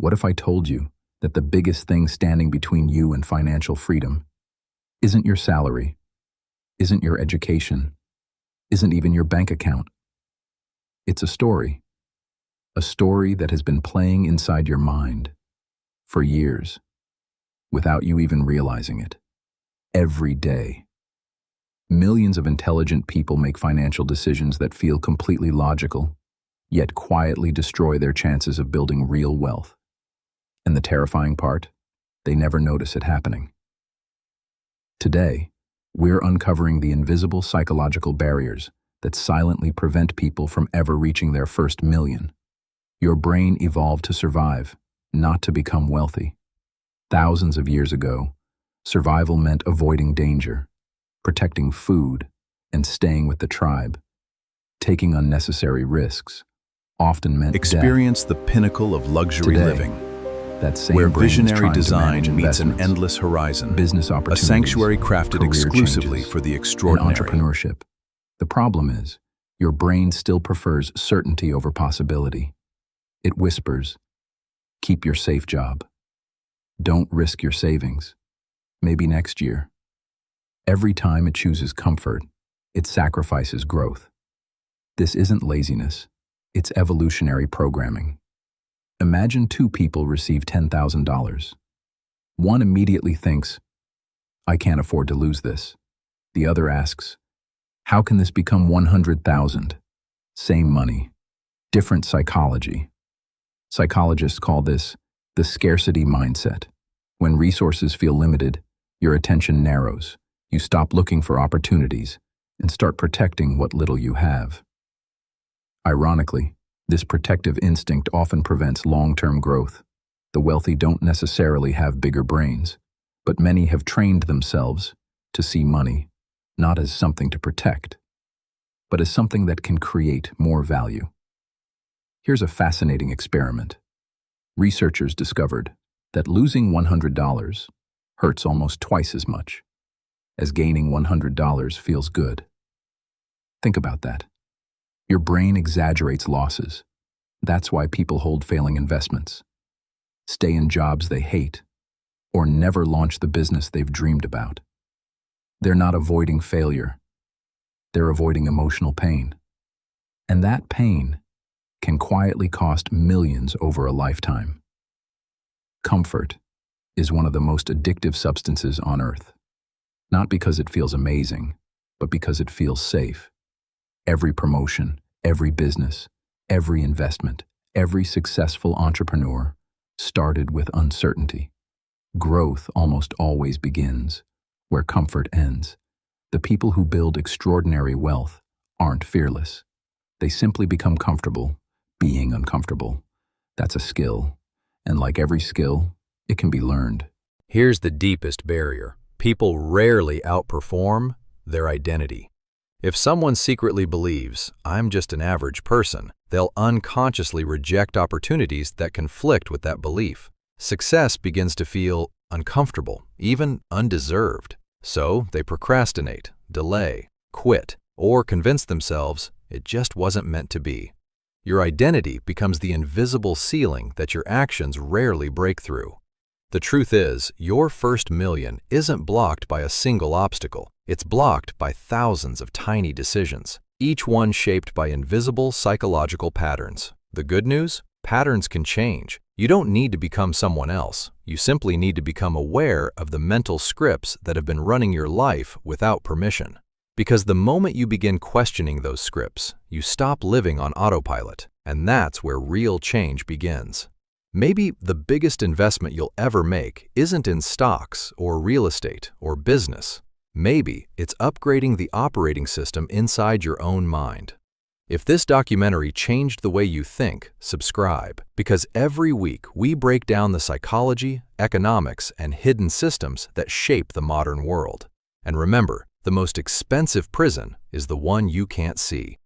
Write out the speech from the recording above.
What if I told you that the biggest thing standing between you and financial freedom isn't your salary, isn't your education, isn't even your bank account? It's a story that has been playing inside your mind for years, without you even realizing it. Every day, millions of intelligent people make financial decisions that feel completely logical, yet quietly destroy their chances of building real wealth. And the terrifying part, they never notice it happening. Today, we're uncovering the invisible psychological barriers that silently prevent people from ever reaching their first million. Your brain evolved to survive, not to become wealthy. Thousands of years ago, survival meant avoiding danger, protecting food, and staying with the tribe. Taking unnecessary risks often meant Experience the pinnacle of luxury Today, living, that same where brain is visionary trying to design manage meets an investments, endless horizon, business a opportunities, sanctuary crafted career exclusively changes, for the and extraordinary. entrepreneurship. The problem is, your brain still prefers certainty over possibility. It whispers, keep your safe job. Don't risk your savings. Maybe next year. Every time it chooses comfort, it sacrifices growth. This isn't laziness, it's evolutionary programming. Imagine two people receive $10,000. One immediately thinks, I can't afford to lose this. The other asks, how can this become 100,000? Same money, different psychology. Psychologists call this the scarcity mindset. When resources feel limited, your attention narrows. You stop looking for opportunities and start protecting what little you have. Ironically, this protective instinct often prevents long-term growth. The wealthy don't necessarily have bigger brains, but many have trained themselves to see money not as something to protect, but as something that can create more value. Here's a fascinating experiment. Researchers discovered that losing $100 hurts almost twice as much as gaining $100 feels good. Think about that. Your brain exaggerates losses. That's why people hold failing investments, stay in jobs they hate, or never launch the business they've dreamed about. They're not avoiding failure. They're avoiding emotional pain. And that pain can quietly cost millions over a lifetime. Comfort is one of the most addictive substances on earth. Not because it feels amazing, but because it feels safe. Every promotion, every business, every investment, every successful entrepreneur started with uncertainty. Growth almost always begins where comfort ends. The people who build extraordinary wealth aren't fearless. They simply become comfortable being uncomfortable. That's a skill, and like every skill, it can be learned. Here's the deepest barrier. People rarely outperform their identity. If someone secretly believes, I'm just an average person, they'll unconsciously reject opportunities that conflict with that belief. Success begins to feel uncomfortable, even undeserved. So they procrastinate, delay, quit, or convince themselves it just wasn't meant to be. Your identity becomes the invisible ceiling that your actions rarely break through. The truth is, your first million isn't blocked by a single obstacle. It's blocked by thousands of tiny decisions, each one shaped by invisible psychological patterns. The good news? Patterns can change. You don't need to become someone else. You simply need to become aware of the mental scripts that have been running your life without permission. Because the moment you begin questioning those scripts, you stop living on autopilot, and that's where real change begins. Maybe the biggest investment you'll ever make isn't in stocks or real estate or business. Maybe it's upgrading the operating system inside your own mind. If this documentary changed the way you think, subscribe, because every week we break down the psychology, economics, and hidden systems that shape the modern world. And remember, the most expensive prison is the one you can't see.